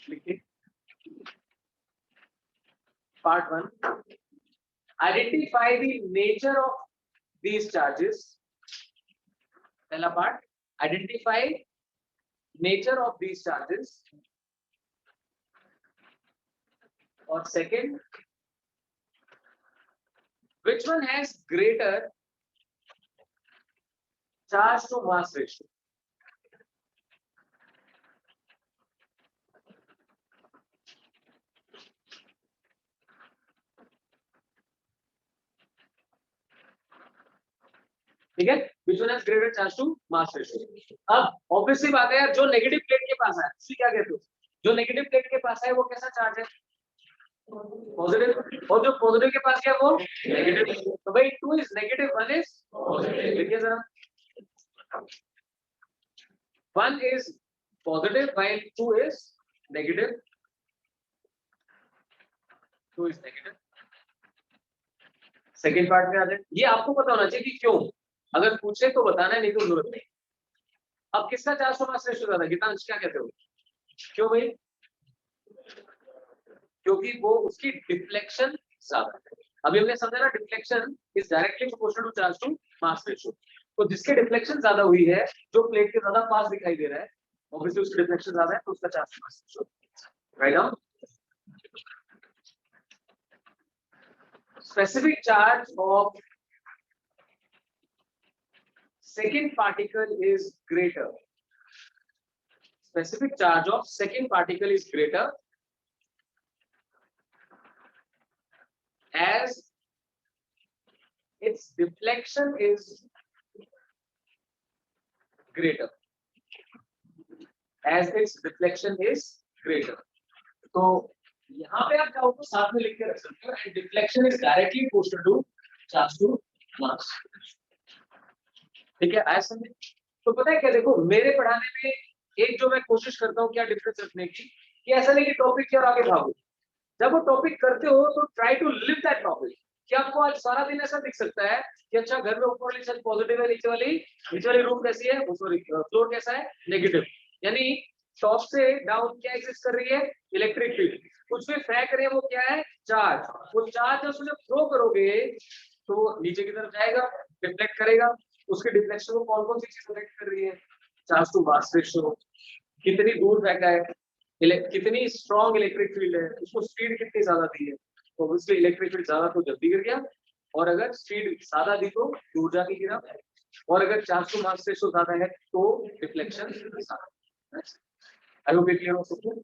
लिखिए part 1, identify the nature of these charges। पहला part, identify nature of these charges, और second, which one has greater charge to mass ratio। ठीक है, which one has greater charge to mass ratio। अब obviously बात है यार, जो negative plate के पास है उसी क्या कहते हो, जो नेगेटिव प्लेट के पास है वो कैसा चार्ज है, पॉजिटिव, और जो पॉजिटिव के पास है वो नेगेटिव। तो भाई 2 इज नेगेटिव, 1 इज पॉजिटिव। देखिए जरा, 1 is positive while 2 is negative, 2 is negative। Second part में आ जाए, ये आपको पता होना चाहिए कि क्यों, अगर पूछे तो बताना है, नहीं तो जरूरत नहीं। अब किसका 400 मास रेशियो ज्यादा, गीतांश क्या कहते हो, क्यों भाई, क्योंकि वो उसकी डिफ्लेक्शन ज्यादा है। अभी हमने समझा ना, deflection is directly proportional to charge to mass ratio. तो जिसके डिफ्लेक्शन ज्यादा हुई है, जो प्लेट के ज्यादा पास दिखाई दे रहा है, ऑब्वियसली उसकी डिफ्लेक्शन ज्यादा है तो उसका charge to mass ratio. Write down, specific charge of second particle is greater, specific charge of second particle is greater as its deflection is greater, as its deflection is greater। तो यहाँ पे आप चाहो तो साथ में लिख के रख सकते हो, and deflection is directly proportional to charge to mass. ठीक है, आया समझ। तो पता है क्या, देखो मेरे पढ़ाने में एक जो मैं कोशिश करता हूँ क्या डिफरेंस रखने की, कि ऐसा नहीं कि टॉपिक की और आगे भागो। जब वो टॉपिक करते हो तो try to live that topic. कि आपको आज सारा दिन ऐसा दिख सकता है कि अच्छा घर में ऊपर वाली छत पॉजिटिव है, नीचे वाली रूम कैसी है, सॉरी फ्लोर कैसा है, नेगेटिव। यानी टॉप से डाउन क्या एग्जिस्ट कर रही है, इलेक्ट्रिक फील्ड। कुछ भी फेंक रहे हैं वो क्या है, चार्ज। वो चार्ज उसको जब थ्रो करोगे तो नीचे की तरफ जाएगा, डिफ्लेक्ट करेगा। उसके डिफ्लेक्शन को कौन कौन सी चीज अफेक्ट कर रही है, चार्ज टू मास रेशियो, कितनी दूर फेंका है, कितनी स्ट्रॉन्ग इलेक्ट्रिक फील्ड है, उसको स्पीड कितनी ज्यादा दी है। तो ऑब्वियसली इलेक्ट्रिक फील्ड ज्यादा तो जल्दी गिर गया, और अगर स्पीड ज्यादा दी तो दूर जाके गिरा, और अगर चार्ज टू मास रेशियो ज्यादा है तो डिफ्लेक्शन ज्यादा। आई होप क्लियर हो सकता है।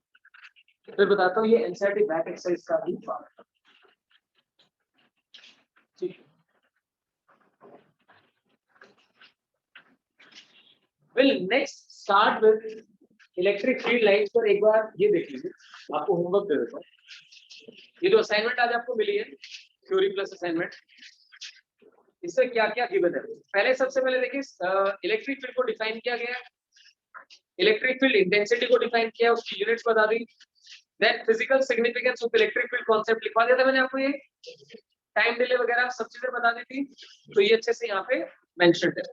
फिर बताता हूँ ये एनसीईआरटी बैक एक्सरसाइज का भी पार्ट है। ठीक, well next start with electric field lines पर एक बार ये देख लीजिए, आपको होमवर्क दे देता हूँ। ये जो असाइनमेंट आज आपको मिली है, थ्योरी प्लस असाइनमेंट, इससे क्या क्या गिवन है। पहले सबसे पहले देखिए इलेक्ट्रिक फील्ड को डिफाइन किया गया है, इलेक्ट्रिक फील्ड इंटेंसिटी को डिफाइन किया, उसकी यूनिट्स बता दी। Then physical significance of electric field concept लिखवा दिया था मैंने आपको, ये टाइम डिले वगैरह सब चीजें बता दी थी, तो ये अच्छे से यहाँ पे मेंशन्ड है।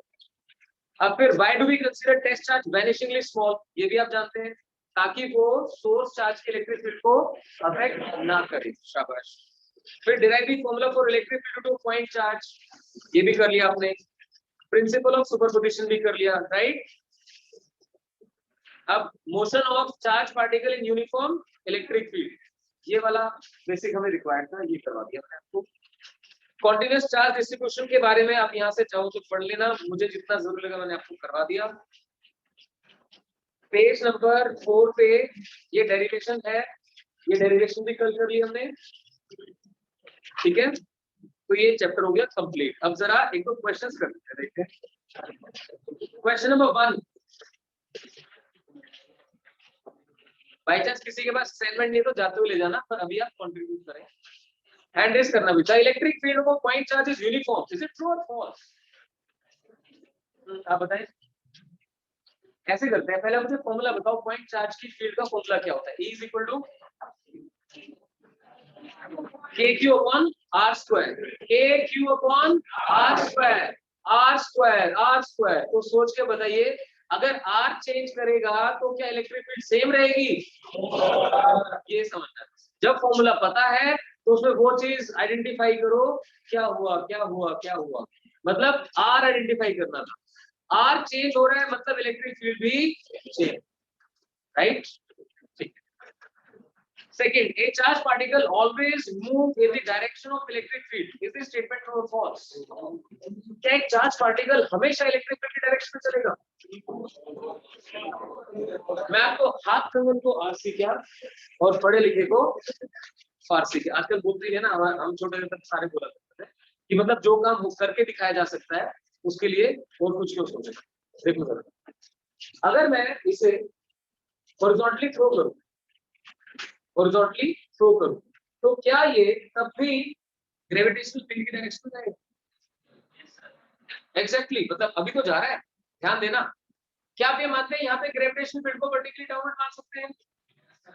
अब फिर why do we consider test charge vanishingly small, ये भी आप जानते हैं, ताकि वो सोर्स चार्ज के इलेक्ट्रिक फील्ड को अफेक्ट ना करे। शाबाश। फिर deriving formula for electric field to point charge, ये भी कर लिया आपने। प्रिंसिपल ऑफ सुपरपोजिशन भी कर लिया, राइट। अब motion of charge particle in uniform electric field, ये वाला बेसिक हमें रिक्वायर्ड था, ये करवा दिया मैंने आपको। कॉन्टिन्यूस चार्ज डिस्ट्रीब्यूशन के बारे में आप यहाँ से चाहो तो पढ़ लेना, मुझे जितना जरूर लगा मैंने आपको करवा दिया। पेज नंबर 4 पे ये डेरिवेशन है, ये डेरिवेशन भी कल कर लिया हमने, ठीक है। तो ये चैप्टर हो गया कंप्लीट। अब जरा एक दो क्वेश्चंस करते हैं, देखते हैं। क्वेश्चन नंबर 1, बाई चांस किसी के पास असाइनमेंट नहीं तो जाते हुए ले जाना, पर अभी आप कंट्रीब्यूट करें। हैंड रेस करना भी था। इलेक्ट्रिक फील्ड को point charge is uniform, is it true और फॉल्स? आप बताएं। कैसे करते हैं, पहले मुझे फॉर्मूला बताओ, पॉइंट चार्ज की फील्ड का फॉर्मूला क्या होता है? E is equal to KQ upon R square, KQ upon R square, R square, R square. तो सोच के बताइए, अगर R चेंज करेगा तो क्या इलेक्ट्रिक फील्ड सेम रहेगी? ये समझना। जब फॉर्मूला पता है तो उसमें वो चीज आइडेंटिफाई करो, क्या हुआ क्या हुआ क्या हुआ, मतलब R आइडेंटिफाई करना था। R चेंज हो रहा है मतलब इलेक्ट्रिक फील्ड भी change, right. Second, a charged particle always move in the direction of electric field. Is this statement true or false? क्या एक चार्ज पार्टिकल हमेशा इलेक्ट्रिक फील्ड की डायरेक्शन में चलेगा? मैं आपको हाथ कंगन को आरसी क्या और पढ़े लिखे को फारसी क्या, आजकल बोलते हैं ना, हम छोटे तक सारे बोला करते थे कि मतलब जो काम करके दिखाया जा सकता है उसके लिए और कुछ क्यों सोचे। देखो जरा, अगर मैं इसे हॉरिजॉन्टली थ्रो करूं, हॉरिजॉन्टली थ्रो करूं, तो क्या ये तब भी ग्रेविटेशनल फील्ड की डायरेक्शन में जाएगा? एग्जैक्टली, मतलब अभी तो जा रहा है, ध्यान देना। क्या आप ये मानते हैं यहाँ पे ग्रेविटेशनल फील्ड को वर्टिकली डाउनवर्ड मान सकते हैं?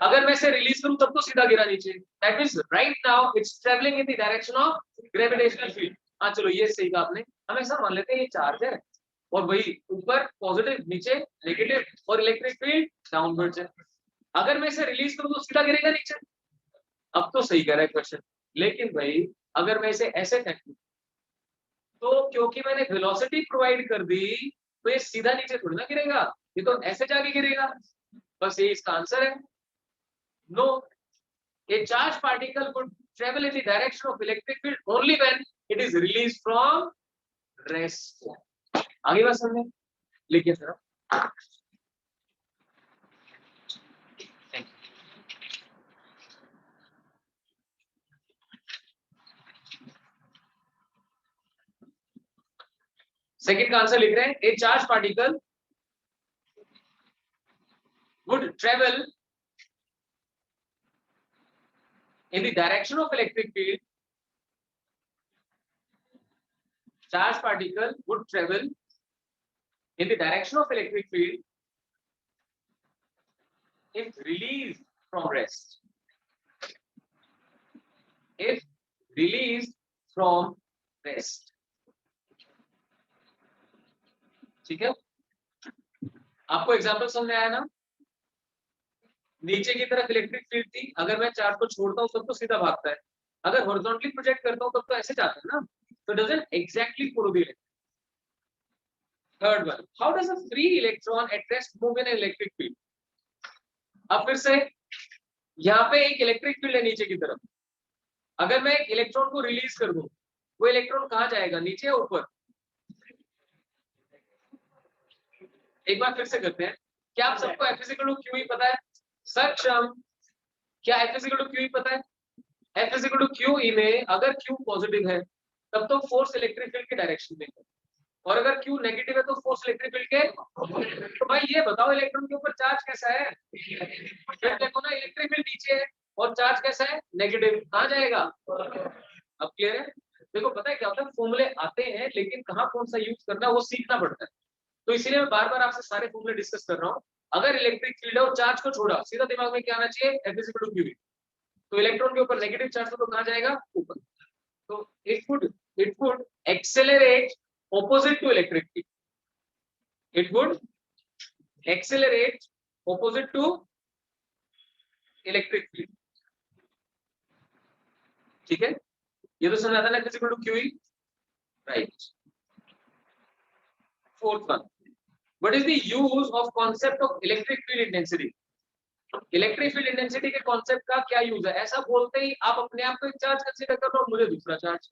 अगर मैं इसे रिलीज करूं तब तो सीधा गिरा नीचे, that means right now it's travelling in the direction of gravitational field. हाँ चलो ये सही कहा आपने, हम ऐसा मान लेते हैं ये चार्ज है और वही ऊपर पॉजिटिव नीचे नेगेटिव, और इलेक्ट्रिक फील्ड डाउनवर्ड्स है। अगर मैं इसे रिलीज करूं तो सीधा गिरेगा नीचे। अब तो सही कह रहा है क्वेश्चन, लेकिन भाई अगर मैं इसे ऐसे फेंकूं तो क्योंकि मैंने वेलोसिटी प्रोवाइड कर दी तो ये सीधा नीचे थोड़ी ना गिरेगा, ये तो ऐसे जाके गिरेगा। बस ये इसका आंसर है। No, a charged particle could travel in the direction of electric field only when it is released from rest. आगे बात समझे, लिखिए सर। सेकंड का आंसर लिख रहे हैं, a charged particle would travel in the direction of electric field. Charged particle would travel in the direction of electric field if released from rest. If released from rest. ठीक है, आपको example समझ में आया ना? नीचे की तरफ इलेक्ट्रिक फील्ड थी, अगर मैं चार्ज को छोड़ता हूँ तब तो सीधा भागता है, अगर हॉरिजॉन्टली प्रोजेक्ट करता हूँ तब तो ऐसे जाता है ना, तो doesn't exactly follow the electric. Third one, how does a free electron at rest move in electric field. अब फिर से यहाँ पे एक इलेक्ट्रिक फील्ड है नीचे की तरफ, अगर मैं एक इलेक्ट्रॉन को रिलीज कर दूं, वो इलेक्ट्रॉन कहाँ जाएगा, नीचे या ऊपर। एक बार फिर से करते हैं, क्या आप सबको F is equal to Q ही पता है। सक्षम, क्या F is equal to Q ही पता है। F is equal to Q E में अगर Q पॉजिटिव है तब तो फोर्स इलेक्ट्रिक फील्ड के डायरेक्शन में है, और अगर Q नेगेटिव है तो फोर्स इलेक्ट्रिक फील्ड के। तो भाई ये बताओ इलेक्ट्रॉन के ऊपर चार्ज कैसा है। फिर देखो ना, इलेक्ट्रिक फील्ड नीचे है और चार्ज कैसा है, नेगेटिव, कहाँ जाएगा। अब क्लियर है। देखो पता है क्या होता है, फॉर्मूले आते हैं लेकिन कहाँ कौन सा यूज करना है वो सीखना पड़ता है, तो इसीलिए मैं बार बार आपसे सारे फॉर्मूले डिस्कस कर रहा हूँ। अगर इलेक्ट्रिक फील्ड है और चार्ज को छोड़ा, सीधा दिमाग में क्या आना चाहिए, F is equal to q. तो इलेक्ट्रॉन के ऊपर नेगेटिव चार्ज तो कहाँ जाएगा, ऊपर। तो it would accelerate opposite to electric field. It would accelerate opposite to electric field. ठीक है, ये तो समझ आता है ना, इक्वल टू क्यू ही, right. Fourth one, what is the use of concept of electric field intensity. Electric field intensity के कॉन्सेप्ट का क्या यूज है। ऐसा बोलते ही आप अपने आप को एक चार्ज कंसीडर कर लो और मुझे दूसरा चार्ज,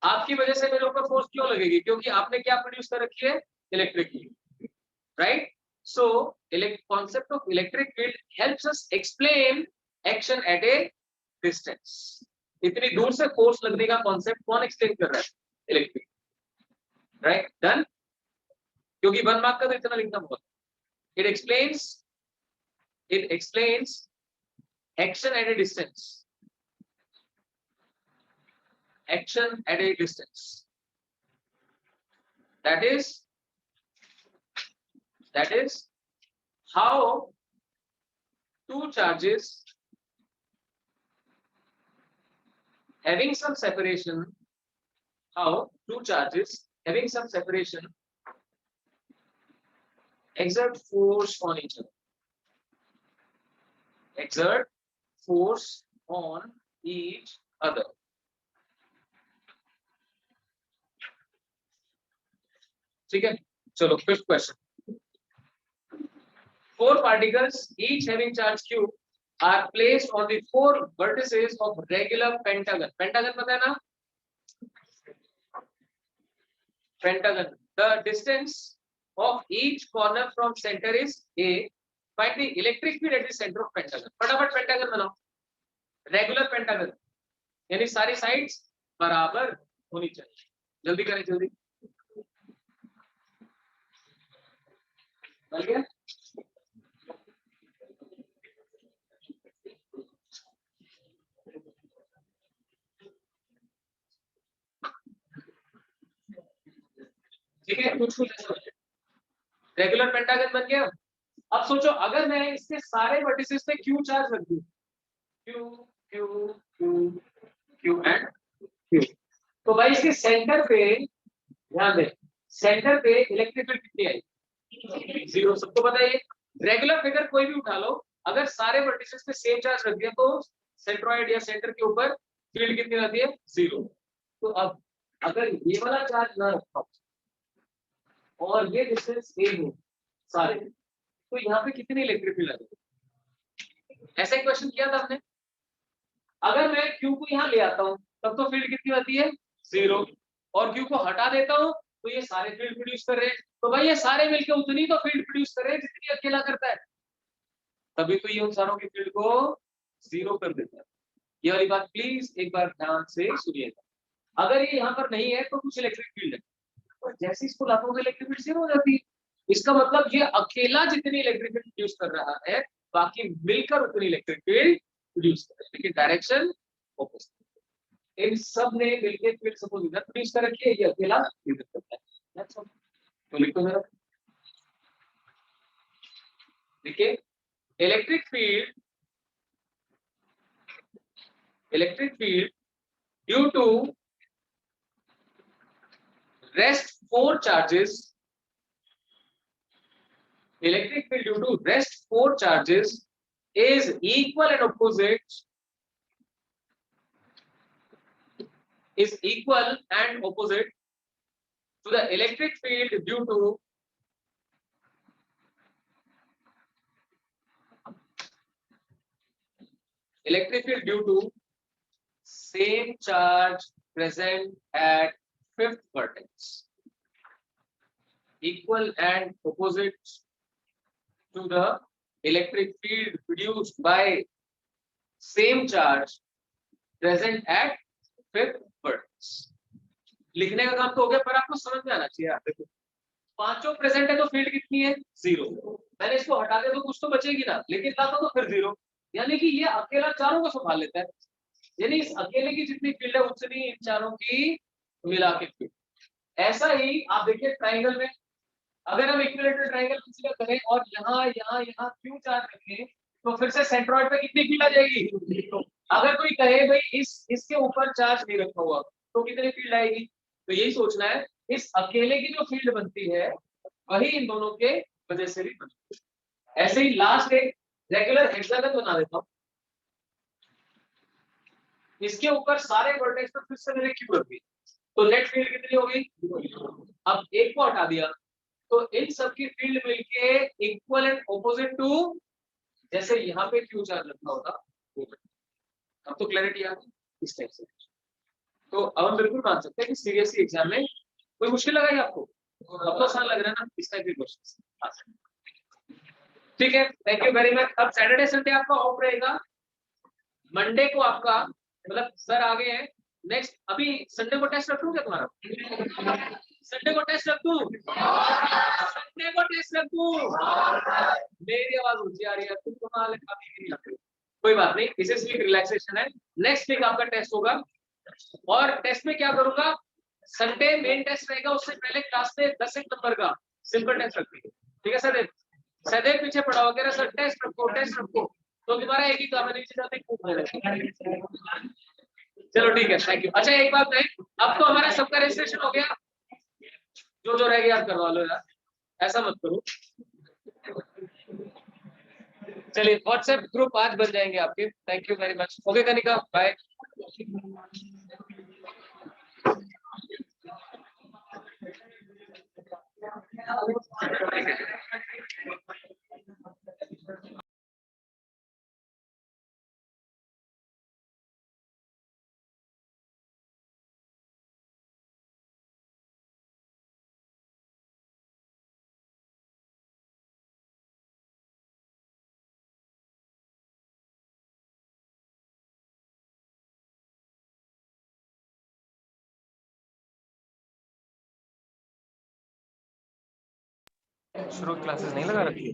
आपकी वजह से मेरे ऊपर फोर्स क्यों लगेगी, क्योंकि आपने क्या प्रोड्यूस कर रखी है, electric field, right. So concept of electric field helps us explain action at a distance. इतनी दूर से फोर्स लगने का कॉन्सेप्ट कौन एक्सप्लेन कर रहा है, इलेक्ट्रिक, राइट, डन। क्योंकि 1 मार्क का तो इतना लिखना बहुत। it explains action at a distance, action at a distance, that is how two charges having some separation, exert force on each other, exert force on each other. ठीक है, चलो fifth question. 4 particles each having charge q are placed on the 4 vertices of regular pentagon. Pentagon पता है ना, pentagon. The distance of each corner from center is a. Find the electric field at the center of pentagon. फटाफट pentagon बनाओ। Regular pentagon यानी सारी sides बराबर होनी चाहिए, जल्दी करें, जल्दी बन गया। ठीक है, कुछ रेगुलर पेंटागन बन गया। अब सोचो अगर मैं इसके सारे वर्टिसेस पे क्यू चार्ज रख दूं, Q Q Q Q and Q, तो भाई इसके सेंटर पे ध्यान दे, सेंटर पे इलेक्ट्रिक फील्ड कितनी आई, 0। सबको पता है ये। रेगुलर फिगर कोई भी उठा लो, अगर सारे वर्टिसेस पे सेम चार्ज रख दिया तो सेंट्रोइड या सेंटर के ऊपर फील्ड कितनी रहती है, 0। तो अब अगर ये वाला चार्ज ना रखा और ये डिस्टेंस ए हो सारे, तो यहाँ पे कितनी इलेक्ट्रिक फील्ड आती है। ऐसा क्वेश्चन किया था हमने। अगर मैं क्यू को यहाँ ले आता हूँ तब तो फील्ड कितनी आती है, 0, और क्यू को हटा देता हूँ तो ये सारे फील्ड प्रोड्यूस कर रहे हैं। तो भाई ये सारे मिलकर उतनी तो फील्ड प्रोड्यूस कर रहे हैं जितनी अकेला करता है, तभी तो ये उन सारों की फील्ड को 0 कर देता है। ये वाली बात प्लीज एक बार ध्यान से सुनिएगा। अगर ये यहाँ पर नहीं है तो कुछ इलेक्ट्रिक फील्ड है, और जैसे इसको लाता हूँ इलेक्ट्रिक फील्ड 0 हो जाती है। इसका मतलब ये अकेला जितनी इलेक्ट्रिक फील्ड प्रोड्यूस कर रहा है, बाकी मिलकर उतनी इलेक्ट्रिक फील्ड प्रोड्यूस कर रहे हैं, लेकिन डायरेक्शन ऑपोजिट। इन सब ने मिलकर फील्ड सपोज इधर प्रोड्यूस कर रखी है, ये अकेला इधर करता है। That's all. तो लिखो जरा, देखिए electric field due to rest 4 charges, electric field due to rest 4 charges is equal and opposite to the electric field due to same charge present at fifth vertex. Equal and opposite to the electric field produced by same charge present at fifth vertex. लिखने का काम तो हो गया, पर आपको समझ में आना चाहिए। देखो पांचों प्रेजेंट है तो फील्ड कितनी है? 0। मैंने इसको हटा दिया तो कुछ तो बचेगी ना, लेकिन लाता तो फिर 0, यानी कि ये अकेला चारों को संभाल लेता है। यानी इस अकेले की जितनी फील्ड है उतनी इन चारों की मिला के फील्ड। ऐसा ही आप देखिए ट्राइंगल में, अगर हम इक्विलेटरल ट्राइंगल कंसीडर करें और यहाँ यहाँ यहाँ क्यू चार्ज रखें तो फिर से सेंट्रॉइड पे कितनी फील्ड आ जाएगी? अगर कोई कहे भाई इसके ऊपर चार्ज नहीं रखा हुआ तो कितनी फील्ड आएगी? तो यही सोचना है, इस अकेले की जो फील्ड बनती है वही इन दोनों के वजह से भी बनती है। ऐसे ही लास्ट एक रेगुलर हेक्सागन बना देता हूं, इसके ऊपर सारे वर्टेक्स पर फिर से मैंने क्यू रख दी तो नेट फील्ड कितनी होगी? अब एक को हटा दिया तो इन सब की फील्ड मिलके इक्वल एंड ऑपोजिट टू, जैसे यहाँ पे क्यू चार्ज रखा होगा। अब तो क्लैरिटी आ गई इस टाइप से। तो अब हम बिल्कुल मान सकते हैं कि सीरियसली एग्जाम में कोई मुश्किल लगा है आपको? अब तो आसान लग रहा है ना इस टाइप के क्वेश्चन। ठीक है, थैंक यू वेरी मच। अब सैटरडे संडे आपका ऑफ रहेगा, मंडे को आपका मतलब सर आ गए हैं। नेक्स्ट अभी संडे को टेस्ट रख लूं क्या तुम्हारा? संडे को टेस्ट रख दूं? संडे को टेस्ट रख दूं? मेरी आवाज ऊंची आ रही है, तुम तुम्हारे काफी नहीं आते। कोई बात नहीं, इस वीक रिलैक्सेशन है। नेक्स्ट वीक आपका टेस्ट होगा और टेस्ट में क्या करूंगा, संडे मेन टेस्ट रहेगा, उससे पहले क्लास में 10 नंबर का सिंपल टेस्ट रखेंगे। ठीक है सर? सदैव पीछे पड़ा हो कह सर टेस्ट रखो तो तुम्हारा एक ही काम है, नीचे जाते चलो ठीक है, थैंक यू। अच्छा एक बात है, अब तो हमारा सबका रजिस्ट्रेशन हो गया, जो रह गया आप करवा लो यार, ऐसा मत करो। चलिए व्हाट्सएप ग्रुप आज बन जाएंगे आपके। Thank you very much. Okay Kanika, bye. शुरू क्लासेस नहीं लगा रखी?